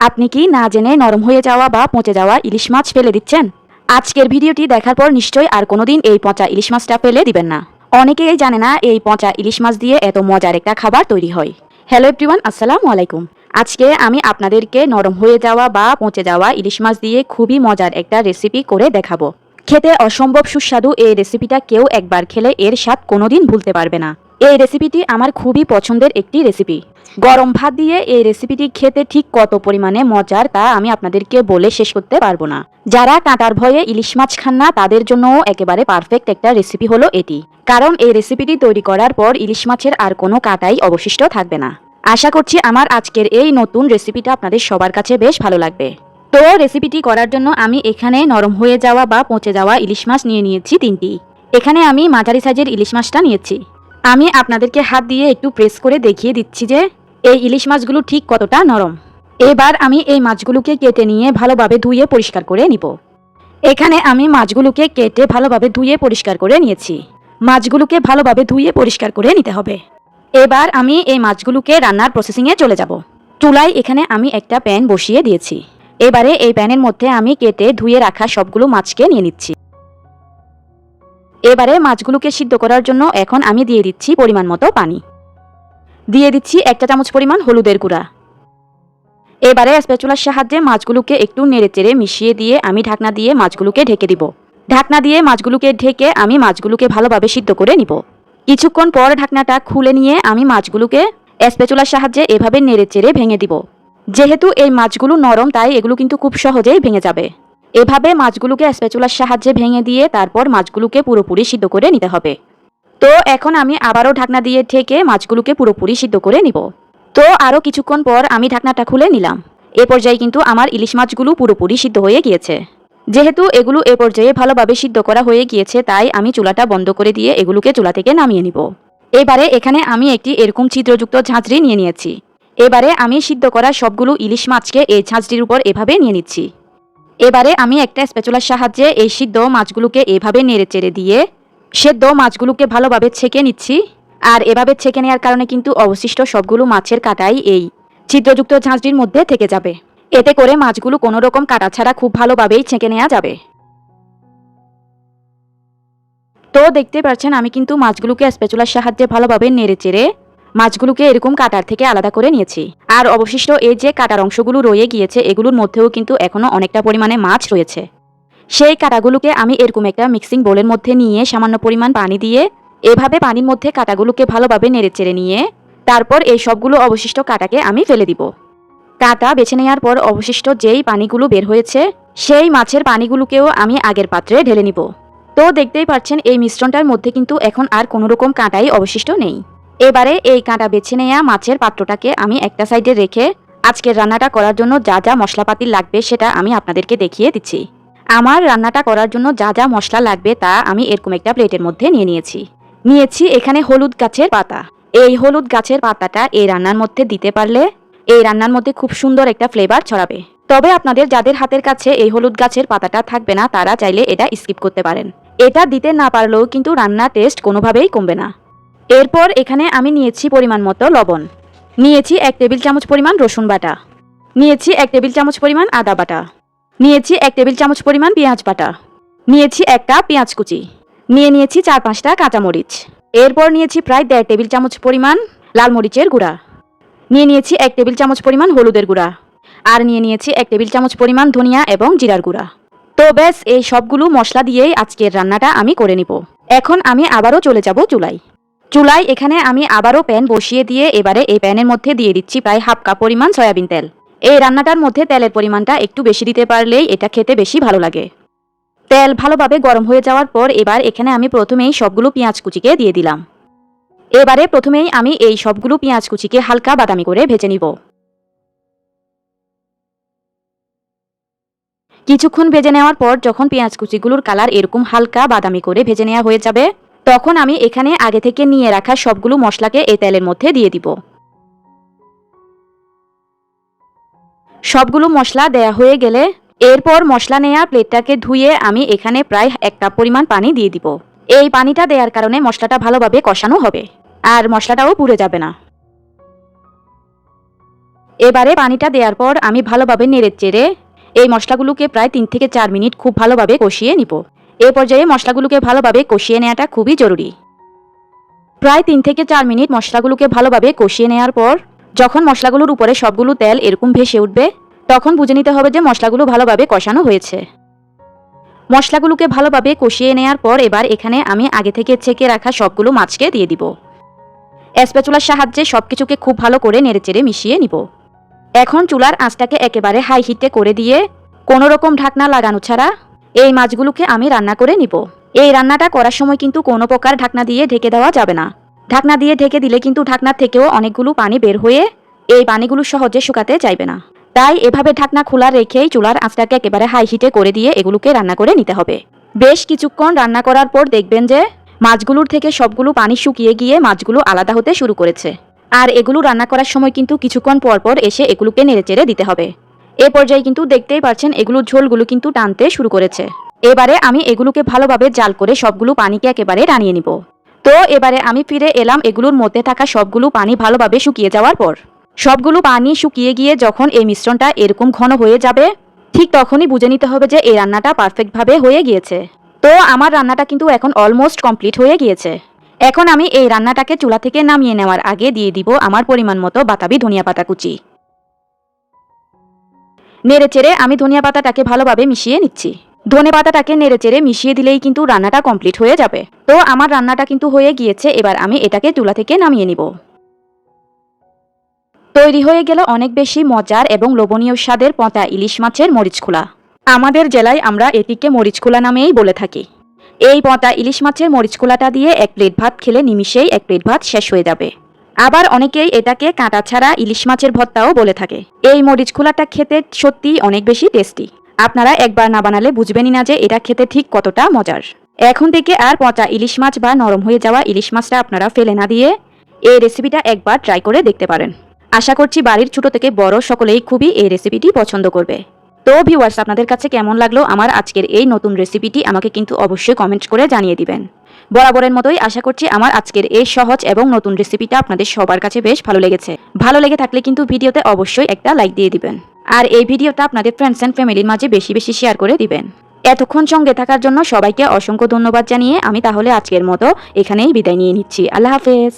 আপনি কি না জেনে নরম হয়ে যাওয়া বা পচে যাওয়া ইলিশ মাছ ফেলে দিচ্ছেন? আজকের ভিডিওটি দেখার পর নিশ্চয়ই আর কোনোদিন এই পচা ইলিশ মাছটা ফেলে দিবেন না। অনেকেই জানে না এই পচা ইলিশ মাছ দিয়ে এত মজার একটা খাবার তৈরি হয়। হ্যালো এভরিওয়ান, আসসালামু আলাইকুম। আজকে আমি আপনাদেরকে নরম হয়ে যাওয়া বা পচে যাওয়া ইলিশ মাছ দিয়ে খুবই মজার একটা রেসিপি করে দেখাবো। খেতে অসম্ভব সুস্বাদু এই রেসিপিটা কেউ একবার খেলে এর স্বাদ কোনোদিন ভুলতে পারবে না। এই রেসিপিটি আমার খুবই পছন্দের একটি রেসিপি। গরম ভাত দিয়ে এই রেসিপিটি খেতে ঠিক কত পরিমাণে মজার তা আমি আপনাদেরকে বলে শেষ করতে পারবো না। যারা কাঁটার ভয়ে ইলিশ মাছ খান না তাদের জন্যও একেবারে পারফেক্ট একটা রেসিপি হলো এটি। কারণ এই রেসিপিটি তৈরি করার পর ইলিশ মাছের আর কোনো কাঁটাই অবশিষ্ট থাকবে না। আশা করছি আমার আজকের এই নতুন রেসিপিটা আপনাদের সবার কাছে বেশ ভালো লাগবে। তো রেসিপিটি করার জন্য আমি এখানে নরম হয়ে যাওয়া বা পচে যাওয়া ইলিশ মাছ নিয়ে নিয়েছি 3টি। এখানে আমি মাঝারি সাইজের ইলিশ মাছটা নিয়েছি। আমি আপনাদেরকে হাত দিয়ে একটু প্রেস করে দেখিয়ে দিচ্ছি যে এই ইলিশ মাছগুলো ঠিক কতটা নরম। এবার আমি এই মাছগুলোকে কেটে নিয়ে ভালোভাবে ধুয়ে পরিষ্কার করে নিব। এখানে আমি মাছগুলোকে কেটে ভালোভাবে ধুয়ে পরিষ্কার করে নিয়েছি। মাছগুলোকে ভালোভাবে ধুয়ে পরিষ্কার করে নিতে হবে। এবার আমি এই মাছগুলোকে রান্নার প্রসেসিংয়ে চলে যাব। চুলায় এখানে আমি একটা প্যান বসিয়ে দিয়েছি। এবারে এই প্যানের মধ্যে আমি কেটে ধুয়ে রাখা সবগুলো মাছকে নিয়ে নিচ্ছি। এবারে মাছগুলোকে সিদ্ধ করার জন্য এখন আমি দিয়ে দিচ্ছি পরিমাণ মতো পানি। দিয়ে দিচ্ছি 1 চা চামচ পরিমাণ হলুদের গুঁড়া। এবারে স্প্যাচুলার সাহায্যে মাছগুলোকে একটু নেড়েচেড়ে মিশিয়ে দিয়ে আমি ঢাকনা দিয়ে মাছগুলোকে ঢেকে দিব। ঢাকনা দিয়ে মাছগুলোকে ঢেকে আমি মাছগুলোকে ভালোভাবে সিদ্ধ করে নিব। কিছুক্ষণ পর ঢাকনাটা খুলে নিয়ে আমি মাছগুলোকে স্প্যাচুলার সাহায্যে এভাবে নেড়েচেড়ে ভেঙে দিব। যেহেতু এই মাছগুলো নরম তাই এগুলো কিন্তু খুব সহজেই ভেঙে যাবে। এভাবে মাছগুলোকে স্প্যাচুলার সাহায্যে ভেঙে দিয়ে তারপর মাছগুলোকে পুরোপুরি সিদ্ধ করে নিতে হবে। তো এখন আমি আবারও ঢাকনা দিয়ে ঢেকে মাছগুলোকে পুরোপুরি সিদ্ধ করে নিব। তো আরও কিছুক্ষণ পর আমি ঢাকনাটা খুলে নিলাম। এ পর্যায়ে কিন্তু আমার ইলিশ মাছগুলো পুরোপুরি সিদ্ধ হয়ে গিয়েছে। যেহেতু এগুলো এ পর্যায়ে ভালোভাবে সিদ্ধ করা হয়ে গিয়েছে তাই আমি চুলাটা বন্ধ করে দিয়ে এগুলোকে চুলা থেকে নামিয়ে নিব। এবারে এখানে আমি একটি এরকম ছিদ্রযুক্ত ঝাঁঝরি নিয়ে নিয়েছি। এবারে আমি সিদ্ধ করা সবগুলো ইলিশ মাছকে এই ঝাঁঝরির উপর এভাবে নিয়ে নিচ্ছি। এবারে আমি একটা স্প্যাচুলার সাহায্যে এই সিদ্ধ মাছগুলোকে এভাবে নেড়েচেড়ে দিয়ে সেদ্ধ মাছগুলোকে ভালোভাবে ছেঁকে নিচ্ছি। আর এভাবে ছেঁকে নেওয়ার কারণে কিন্তু অবশিষ্ট সবগুলো মাছের কাঁটাই এই ছিদ্রযুক্ত ঝাঁঝরির মধ্যে থেকে যাবে। এতে করে মাছগুলো কোনো রকম কাঁটা ছাড়া খুব ভালোভাবেই ছেঁকে নেওয়া যাবে। তো দেখতে পাচ্ছেন আমি কিন্তু মাছগুলোকে স্প্যাচুলার সাহায্যে ভালোভাবে নেড়েচেড়ে মাছগুলোকে এরকম কাঁটার থেকে আলাদা করে নিয়েছি। আর অবশিষ্ট এই যে কাঁটার অংশগুলো রয়ে গিয়েছে এগুলোর মধ্যেও কিন্তু এখনও অনেকটা পরিমাণে মাছ রয়েছে। সেই কাঁটাগুলোকে আমি এরকম একটা মিক্সিং বোলের মধ্যে নিয়ে সামান্য পরিমাণ পানি দিয়ে এভাবে পানির মধ্যে কাঁটাগুলোকে ভালোভাবে নেড়েচেড়ে নিয়ে তারপর এই সবগুলো অবশিষ্ট কাঁটাকে আমি ফেলে দিব। কাঁটা বেছে নেওয়ার পর অবশিষ্ট যেই পানিগুলো বের হয়েছে সেই মাছের পানিগুলোকেও আমি আগের পাত্রে ঢেলে নিব। তো দেখতেই পাচ্ছেন এই মিশ্রণটার মধ্যে কিন্তু এখন আর কোনো রকম কাঁটাই অবশিষ্ট নেই। এবারে এই কাঁটা বেছে নেওয়া মাছের পাত্রটাকে আমি একটা সাইডে রেখে আজকের রান্নাটা করার জন্য যা যা মশলাপাতি লাগবে সেটা আমি আপনাদেরকে দেখিয়ে দিচ্ছি। আমার রান্নাটা করার জন্য যা যা মশলা লাগবে তা আমি এরকম একটা প্লেটের মধ্যে নিয়েছি এখানে হলুদ গাছের পাতা। এই হলুদ গাছের পাতাটা এই রান্নার মধ্যে দিতে পারলে এই রান্নার মধ্যে খুব সুন্দর একটা ফ্লেভার ছড়াবে। তবে আপনাদের যাদের হাতের কাছে এই হলুদ গাছের পাতাটা থাকবে না তারা চাইলে এটা স্কিপ করতে পারেন। এটা দিতে না পারলেও কিন্তু রান্নার টেস্ট কোনোভাবেই কমবে না। এরপর এখানে আমি নিয়েছি পরিমাণ মতো লবণ, নিয়েছি 1 টেবিল চামচ পরিমাণ রসুন বাটা, নিয়েছি 1 টেবিল চামচ পরিমাণ আদা বাটা, নিয়েছি 1 টেবিল চামচ পরিমাণ পেঁয়াজ বাটা, নিয়েছি একটা পেঁয়াজ কুচি, নিয়েছি 4-5টা কাঁচামরিচ। এরপর নিয়েছি প্রায় 1.5 টেবিল চামচ পরিমাণ লাল মরিচের গুঁড়া, নিয়েছি 1 টেবিল চামচ পরিমাণ হলুদের গুঁড়া, আর নিয়েছি 1 টেবিল চামচ পরিমাণ ধনিয়া এবং জিরার গুঁড়া। তো ব্যাস এই সবগুলো মশলা দিয়েই আজকের রান্নাটা আমি করে নিব। এখন আমি আবারও চলে যাব চুলায় এখানে আমি আবারও প্যান বসিয়ে দিয়ে এবারে এই প্যানের মধ্যে দিয়ে দিচ্ছি প্রায় 1/2 কাপ পরিমাণ সয়াবিন তেল। এই রান্নাটার মধ্যে তেলের পরিমাণটা একটু বেশি দিতে পারলেই এটা খেতে বেশি ভালো লাগে। তেল ভালোভাবে গরম হয়ে যাওয়ার পর এবার এখানে আমি প্রথমেই সবগুলো পেঁয়াজ কুচিকে দিয়ে দিলাম। এবারে প্রথমেই আমি এই সবগুলো পেঁয়াজ কুচিকে হালকা বাদামি করে ভেজে নিব। কিছুক্ষণ ভেজে নেওয়ার পর যখন পেঁয়াজ কুচিগুলোর কালার এরকম হালকা বাদামি করে ভেজে নেওয়া হয়ে যাবে তখন আমি এখানে আগে থেকে নিয়ে রাখা সবগুলো মশলাকে এই তেলের মধ্যে দিয়ে দিব। সবগুলো মশলা দেয়া হয়ে গেলে এরপর মশলা নেওয়া প্লেটটাকে ধুয়ে আমি এখানে প্রায় 1 কাপ পরিমাণ পানি দিয়ে দিব। এই পানিটা দেওয়ার কারণে মশলাটা ভালোভাবে কষানো হবে আর মশলাটাও পুড়ে যাবে না। এবারে পানিটা দেওয়ার পর আমি ভালোভাবে নেড়ে চেড়ে এই মশলাগুলোকে প্রায় 3 থেকে 4 মিনিট খুব ভালোভাবে কষিয়ে নিব। এই পর্যায়ে মশলাগুলোকে ভালোভাবে কষিয়ে নেওয়াটা খুবই জরুরি। প্রায় 3 থেকে 4 মিনিট মশলাগুলোকে ভালোভাবে কষিয়ে নেওয়ার পর যখন মশলাগুলোর উপরে সবগুলো তেল এরকম ভেসে উঠবে, তখন বুঝে নিতে হবে যে মশলাগুলো ভালোভাবে কষানো হয়েছে। মশলাগুলোকে ভালোভাবে কষিয়ে নেওয়ার পর এবার এখানে আমি আগে থেকে ছেঁকে রাখা সবগুলো মাছকে দিয়ে দিব। স্প্যাচুলার সাহায্যে সবকিছুকে খুব ভালো করে নেড়েচেড়ে মিশিয়ে নিব। এখন চুলার আঁচটাকে একেবারে হাই হিটে করে দিয়ে কোনো রকম ঢাকনা লাগানো ছাড়া এই মাছগুলোকে আমি রান্না করে নিব। এই রান্নাটা করার সময় কিন্তু কোনো প্রকার ঢাকনা দিয়ে ঢেকে দেওয়া যাবে না। ঢাকনা দিয়ে ঢেকে দিলে কিন্তু ঢাকনার থেকেও অনেকগুলো পানি বের হয়ে এই পানিগুলো সহজে শুকাতে চাইবে না। তাই এভাবে ঢাকনা খোলা রেখেই চুলার আঁচটাকে একেবারে হাই হিটে করে দিয়ে এগুলোকে রান্না করে নিতে হবে। বেশ কিছুক্ষণ রান্না করার পর দেখবেন যে মাছগুলোর থেকে সবগুলো পানি শুকিয়ে গিয়ে মাছগুলো আলাদা হতে শুরু করেছে। আর এগুলো রান্না করার সময় কিন্তু কিছুক্ষণ পর পর এসে এগুলোকে নেড়েচেড়ে দিতে হবে। এ পর্যায়ে কিন্তু দেখতেই পাচ্ছেন এগুলোর ঝোলগুলো কিন্তু টানতে শুরু করেছে। এবারে আমি এগুলোকে ভালোভাবে জাল করে সবগুলো পানিকে একেবারে টানিয়ে নিব। তো এবারে আমি ফিরে এলাম এগুলোর মধ্যে থাকা সবগুলো পানি ভালোভাবে শুকিয়ে যাওয়ার পর। সবগুলো পানি শুকিয়ে গিয়ে যখন এই মিশ্রণটা এরকম ঘন হয়ে যাবে, ঠিক তখনই বুঝে নিতে হবে যে এই রান্নাটা পারফেক্টভাবে হয়ে গিয়েছে। তো আমার রান্নাটা কিন্তু এখন অলমোস্ট কমপ্লিট হয়ে গিয়েছে। এখন আমি এই রান্নাটাকে চুলা থেকে নামিয়ে নেওয়ার আগে দিয়ে দিব আমার পরিমাণ মতো বাতাবি ধনিয়া পাতা কুচি। নেড়েচেড়ে আমি ধনিয়া পাতাটাকে ভালোভাবে মিশিয়ে নিচ্ছি। ধনে পাতাটাকে নেড়েচেড়ে মিশিয়ে দিলেই কিন্তু রান্নাটা কমপ্লিট হয়ে যাবে। তো আমার রান্নাটা কিন্তু হয়ে গিয়েছে। এবার আমি এটাকে চুলা থেকে নামিয়ে নিব। তৈরি হয়ে গেল অনেক বেশি মজার এবং লোভনীয় স্বাদের পচা ইলিশ মাছের মরিচখোলা। আমাদের জেলায় আমরা এটিকে মরিচখোলা নামেই বলে থাকি। এই পচা ইলিশ মাছের মরিচখোলাটা দিয়ে 1 প্লেট ভাত খেলে নিমিষেই 1 প্লেট ভাত শেষ হয়ে যাবে। আবার অনেকেই এটাকে কাঁটা ছাড়া ইলিশ মাছের ভর্তাও বলে থাকে। এই মরিচখোলাটা খেতে সত্যিই অনেক বেশি টেস্টি। আপনারা একবার না বানালে বুঝবেনই না যে এটা খেতে ঠিক কতটা মজার। এখন থেকে আর পচা ইলিশ মাছ বা নরম হয়ে যাওয়া ইলিশ মাছটা আপনারা ফেলে না দিয়ে এই রেসিপিটা একবার ট্রাই করে দেখতে পারেন। আশা করছি বাড়ির ছোট থেকে বড় সকলেই খুবই এই রেসিপিটি পছন্দ করবে। তো ভিউয়ার্স, আপনাদের কাছে কেমন লাগলো আমার আজকের এই নতুন রেসিপিটি আমাকে কিন্তু অবশ্যই কমেন্ট করে জানিয়ে দিবেন। বরাবরের মতোই আশা করছি আমার আজকের এই সহজ এবং নতুন রেসিপিটা আপনাদের সবার কাছে বেশ ভালো লেগেছে। ভালো লেগে থাকলে কিন্তু ভিডিওতে অবশ্যই একটা লাইক দিয়ে দিবেন। আর এই ভিডিওটা আপনাদের ফ্রেন্ডস এন্ড ফ্যামিলির মাঝে বেশি বেশি শেয়ার করে দিবেন। এতক্ষণ সঙ্গে থাকার জন্য সবাইকে অসংখ্য ধন্যবাদ জানিয়ে আমি তাহলে আজকের মতো এখানেই বিদায় নিয়ে নিচ্ছি। আল্লাহ হাফেজ।